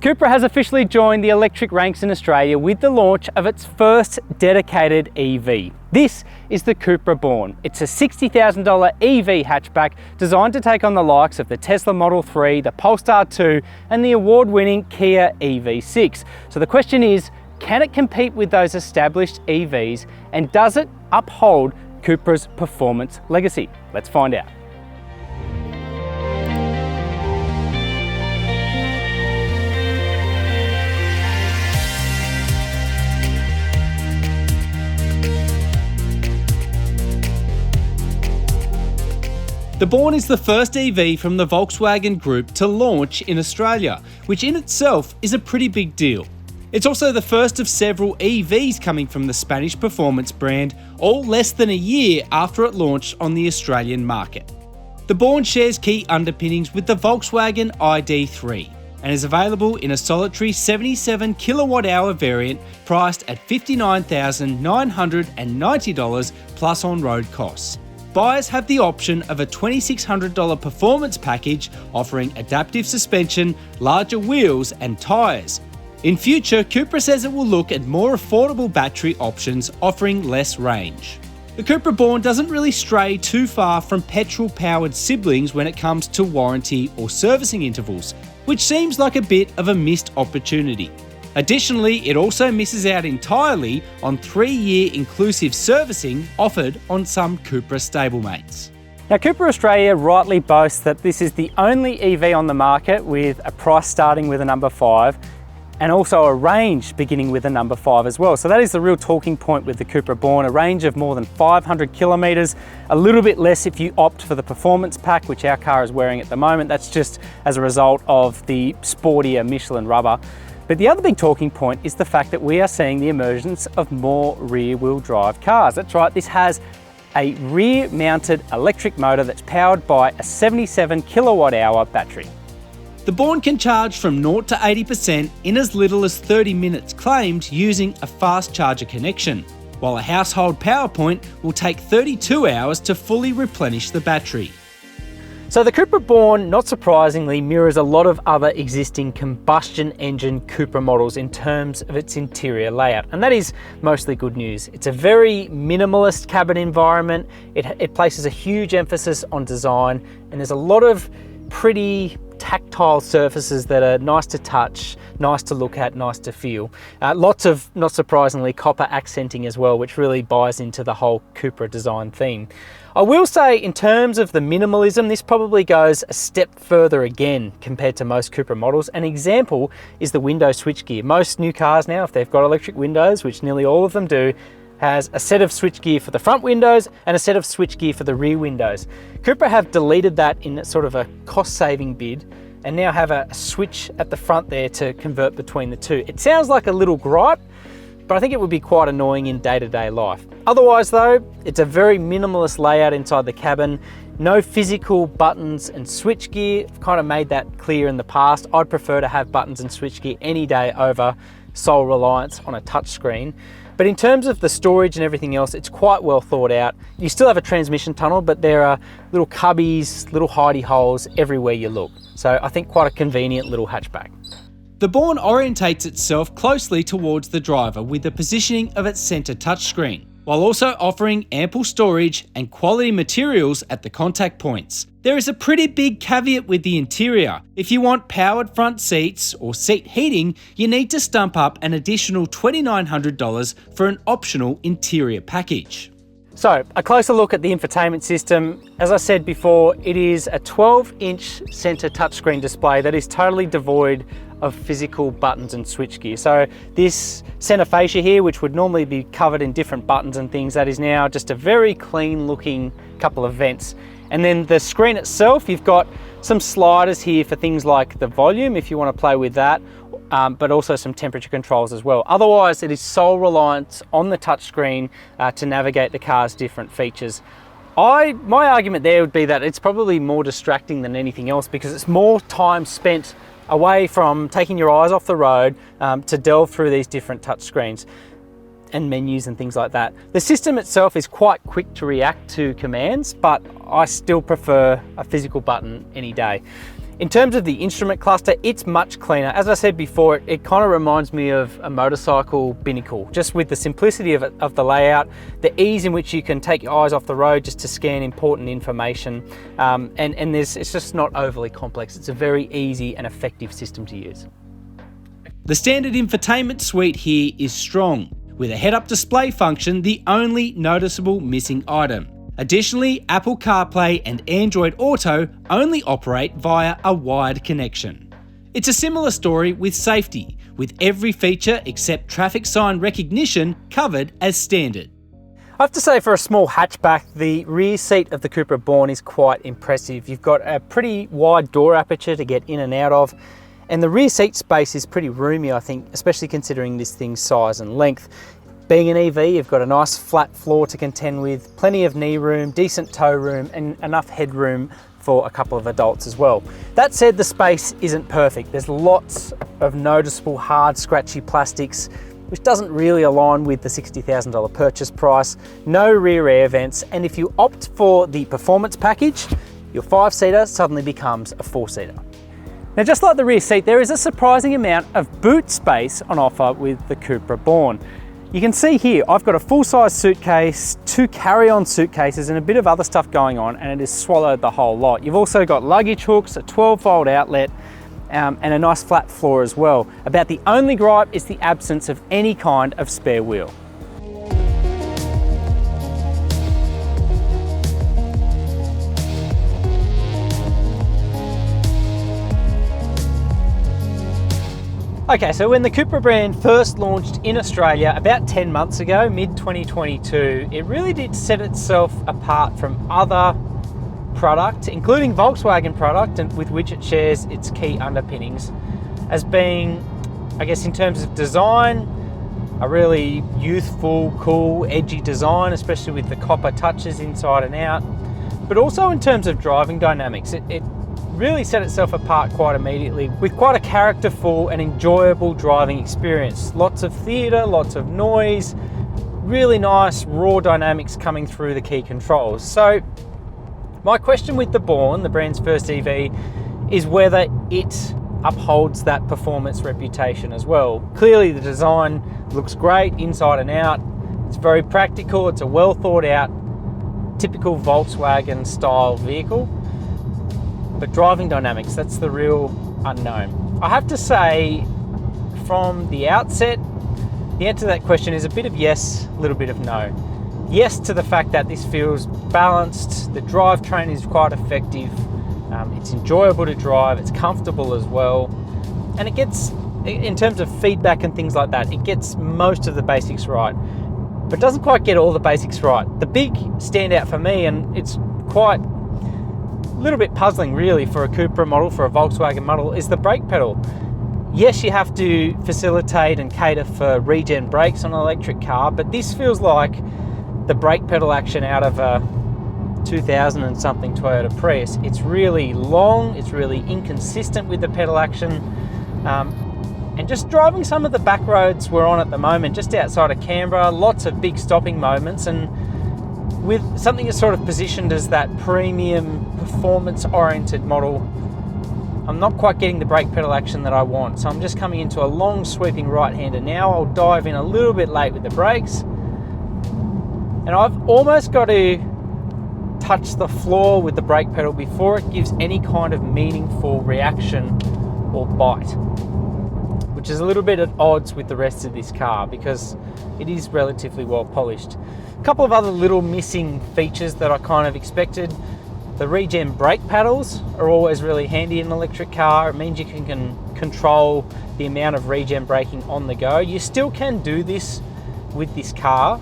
Cupra has officially joined the electric ranks in Australia with the launch of its first dedicated EV. This is the Cupra Born. It's a $60,000 EV hatchback designed to take on the likes of the Tesla Model 3, the Polestar 2 and the award-winning Kia EV6. So the question is, can it compete with those established EVs, and does it uphold Cupra's performance legacy? Let's find out. The Born is the first EV from the Volkswagen Group to launch in Australia, which in itself is a pretty big deal. It's also the first of several EVs coming from the Spanish performance brand, all less than a year after it launched on the Australian market. The Born shares key underpinnings with the Volkswagen ID3 and is available in a solitary 77 kilowatt-hour variant priced at $59,990 plus on-road costs. Buyers have the option of a $2,600 performance package offering adaptive suspension, larger wheels and tyres. In future, Cupra says it will look at more affordable battery options offering less range. The Cupra Born doesn't really stray too far from petrol-powered siblings when it comes to warranty or servicing intervals, which seems like a bit of a missed opportunity. Additionally, it also misses out entirely on 3-year inclusive servicing offered on some Cupra stablemates. Now, Cupra Australia rightly boasts that this is the only EV on the market with a price starting with a number 5 and also a range beginning with a number 5 as well. So that is the real talking point with the Cupra Born, a range of more than 500 kilometres, a little bit less if you opt for the performance pack, which our car is wearing at the moment. That's just as a result of the sportier Michelin rubber. But the other big talking point is the fact that we are seeing the emergence of more rear-wheel drive cars. That's right, this has a rear-mounted electric motor that's powered by a 77 kilowatt-hour battery. The Born can charge from 0 to 80% in as little as 30 minutes claimed using a fast charger connection, while a household power point will take 32 hours to fully replenish the battery. So the Cupra Born, not surprisingly, mirrors a lot of other existing combustion engine Cupra models in terms of its interior layout, and that is mostly good news. It's a very minimalist cabin environment. It places a huge emphasis on design, and there's a lot of pretty tactile surfaces that are nice to touch, nice to look at, nice to feel. Lots of, not surprisingly, copper accenting as well, which really buys into the whole Cupra design theme. I will say, in terms of the minimalism, this probably goes a step further again compared to most Cupra models. An example is the window switchgear. Most new cars now, if they've got electric windows, which nearly all of them do, has a set of switchgear for the front windows and a set of switchgear for the rear windows. Cupra have deleted that in sort of a cost-saving bid and now have a switch at the front there to convert between the two. It sounds like a little gripe, but I think it would be quite annoying in day-to-day life. Otherwise though, it's a very minimalist layout inside the cabin. No physical buttons and switchgear. I've kind of made that clear in the past. I'd prefer to have buttons and switchgear any day over sole reliance on a touchscreen. But in terms of the storage and everything else, it's quite well thought out. You still have a transmission tunnel, but there are little cubbies, little hidey holes everywhere you look. So I think quite a convenient little hatchback. The Born orientates itself closely towards the driver with the positioning of its centre touchscreen, while also offering ample storage and quality materials at the contact points. There is a pretty big caveat with the interior. If you want powered front seats or seat heating, you need to stump up an additional $2,900 for an optional interior package. So, a closer look at the infotainment system. As I said before, it is a 12-inch centre touchscreen display that is totally devoid of physical buttons and switchgear. So this centre fascia here, which would normally be covered in different buttons and things, that is now just a very clean looking couple of vents. And then the screen itself, you've got some sliders here for things like the volume, if you want to play with that, but also some temperature controls as well. Otherwise, it is sole reliance on the touchscreen to navigate the car's different features. My argument there would be that it's probably more distracting than anything else because it's more time spent away from taking your eyes off the road to delve through these different touchscreens and menus and things like that. The system itself is quite quick to react to commands, but I still prefer a physical button any day. In terms of the instrument cluster, it's much cleaner. As I said before, it kind of reminds me of a motorcycle binnacle, just with the simplicity of the layout, the ease in which you can take your eyes off the road just to scan important information, and it's just not overly complex. It's a very easy and effective system to use. The standard infotainment suite here is strong, with a head-up display function the only noticeable missing item. Additionally, Apple CarPlay and Android Auto only operate via a wired connection. It's a similar story with safety, with every feature except traffic sign recognition covered as standard. I have to say, for a small hatchback, the rear seat of the Cupra Born is quite impressive. You've got a pretty wide door aperture to get in and out of, and the rear seat space is pretty roomy, I think, especially considering this thing's size and length. Being an EV, you've got a nice flat floor to contend with, plenty of knee room, decent toe room, and enough headroom for a couple of adults as well. That said, the space isn't perfect. There's lots of noticeable hard, scratchy plastics, which doesn't really align with the $60,000 purchase price. No rear air vents, and if you opt for the performance package, your 5-seater suddenly becomes a 4-seater. Now, just like the rear seat, there is a surprising amount of boot space on offer with the Cupra Born. You can see here, I've got a full-size suitcase, 2 carry-on suitcases, and a bit of other stuff going on, and it has swallowed the whole lot. You've also got luggage hooks, a 12-volt outlet, and a nice flat floor as well. About the only gripe is the absence of any kind of spare wheel. Okay, so when the Cupra brand first launched in Australia about 10 months ago, mid-2022, it really did set itself apart from other product, including Volkswagen product, and with which it shares its key underpinnings, as being, I guess, in terms of design, a really youthful, cool, edgy design, especially with the copper touches inside and out, but also in terms of driving dynamics. It really set itself apart quite immediately with quite a characterful and enjoyable driving experience. Lots of theatre, lots of noise, really nice raw dynamics coming through the key controls. So my question with the Born, the brand's first EV, is whether it upholds that performance reputation as well. Clearly the design looks great inside and out. It's very practical. It's a well thought out, typical Volkswagen style vehicle. But driving dynamics, that's the real unknown. I have to say, from the outset, the answer to that question is a bit of yes, a little bit of no. Yes to the fact that this feels balanced, the drivetrain is quite effective, it's enjoyable to drive, it's comfortable as well, and it gets, in terms of feedback and things like that, it gets most of the basics right, but doesn't quite get all the basics right. The big standout for me, and it's quite a little bit puzzling really for a Cupra model, for a Volkswagen model, is the brake pedal. Yes, you have to facilitate and cater for regen brakes on an electric car, but this feels like the brake pedal action out of a 2000 and something Toyota Prius. It's really long, it's really inconsistent with the pedal action, and just driving some of the back roads we're on at the moment, just outside of Canberra, lots of big stopping moments, and with something that's sort of positioned as that premium performance-oriented model, I'm not quite getting the brake pedal action that I want. So I'm just coming into a long sweeping right-hander now. I'll dive in a little bit late with the brakes. And I've almost got to touch the floor with the brake pedal before it gives any kind of meaningful reaction or bite, which is a little bit at odds with the rest of this car because it is relatively well polished. A couple of other little missing features that I kind of expected. The regen brake paddles are always really handy in an electric car. It means you can control the amount of regen braking on the go. You still can do this with this car,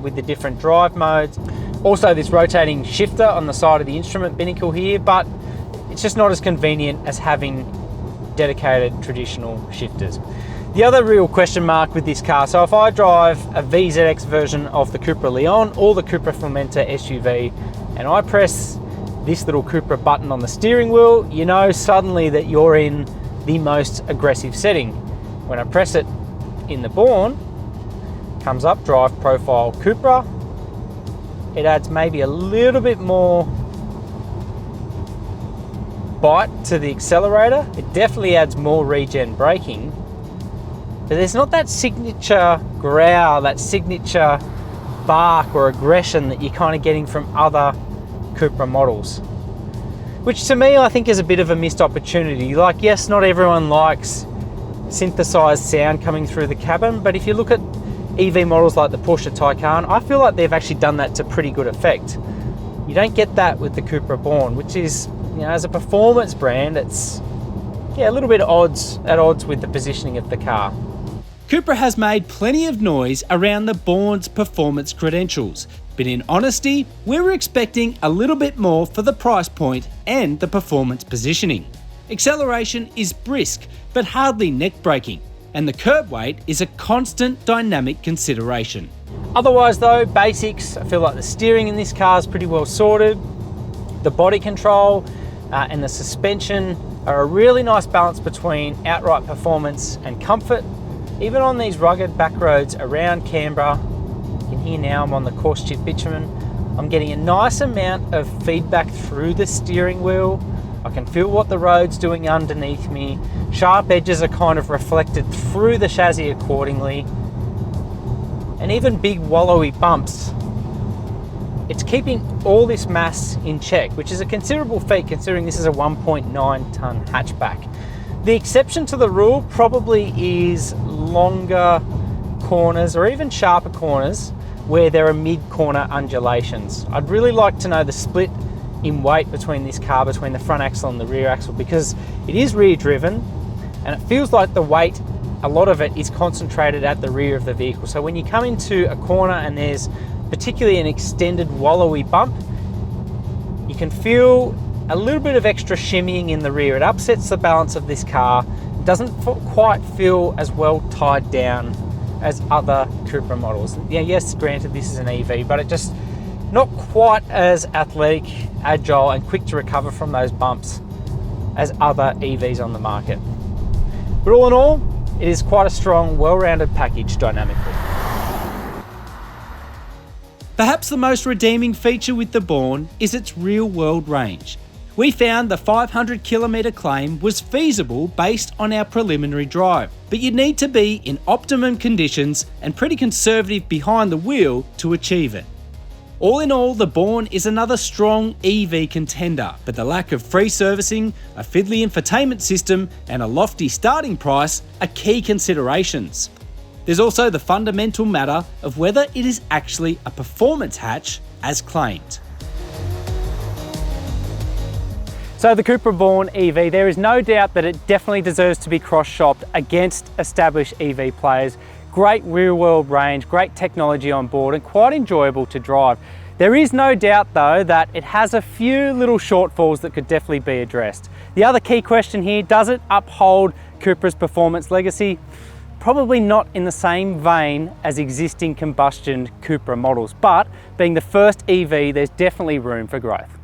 with the different drive modes. Also this rotating shifter on the side of the instrument binnacle here, but it's just not as convenient as having dedicated traditional shifters. The other real question mark with this car, so if I drive a VZX version of the Cupra Leon or the Cupra Formentor SUV and I press this little Cupra button on the steering wheel, you know suddenly that you're in the most aggressive setting. When I press it in the Born, comes up drive profile Cupra, it adds maybe a little bit more bite to the accelerator. It definitely adds more regen braking, but there's not that signature growl, that signature bark or aggression that you're kind of getting from other Cupra models, which to me I think is a bit of a missed opportunity. Like, yes, not everyone likes synthesized sound coming through the cabin, but if you look at EV models like the Porsche Taycan, I feel like they've actually done that to pretty good effect. You don't get that with the Cupra Born, which is, you know, as a performance brand, it's a little bit at odds with the positioning of the car. Cupra has made plenty of noise around the Born's performance credentials, but in honesty, we were expecting a little bit more for the price point and the performance positioning. Acceleration is brisk, but hardly neck-breaking, and the curb weight is a constant dynamic consideration. Otherwise though, basics, I feel like the steering in this car is pretty well sorted. The body control and the suspension are a really nice balance between outright performance and comfort. Even on these rugged back roads around Canberra, you can hear now I'm on the coarse chip bitumen, I'm getting a nice amount of feedback through the steering wheel. I can feel what the road's doing underneath me. Sharp edges are kind of reflected through the chassis accordingly. And even big wallowy bumps, it's keeping all this mass in check, which is a considerable feat considering this is a 1.9 tonne hatchback. The exception to the rule probably is longer corners or even sharper corners where there are mid-corner undulations. I'd really like to know the split in weight between this car, between the front axle and the rear axle, because it is rear driven and it feels like the weight, a lot of it is concentrated at the rear of the vehicle. So when you come into a corner and there's particularly an extended wallowy bump, you can feel a little bit of extra shimmying in the rear. It upsets the balance of this car. It doesn't quite feel as well tied down as other Cupra models. Yeah, yes, granted this is an EV, but it just not quite as athletic, agile and quick to recover from those bumps as other EVs on the market. But all in all, it is quite a strong, well-rounded package dynamically. Perhaps the most redeeming feature with the Born is its real-world range. We found the 500 kilometre claim was feasible based on our preliminary drive, but you'd need to be in optimum conditions and pretty conservative behind the wheel to achieve it. All in all, the Born is another strong EV contender, but the lack of free servicing, a fiddly infotainment system, and a lofty starting price are key considerations. There's also the fundamental matter of whether it is actually a performance hatch as claimed. So the Cupra Born EV, there is no doubt that it definitely deserves to be cross-shopped against established EV players. Great real-world range, great technology on board and quite enjoyable to drive. There is no doubt though that it has a few little shortfalls that could definitely be addressed. The other key question here, does it uphold Cupra's performance legacy? Probably not in the same vein as existing combustion Cupra models, but being the first EV, there's definitely room for growth.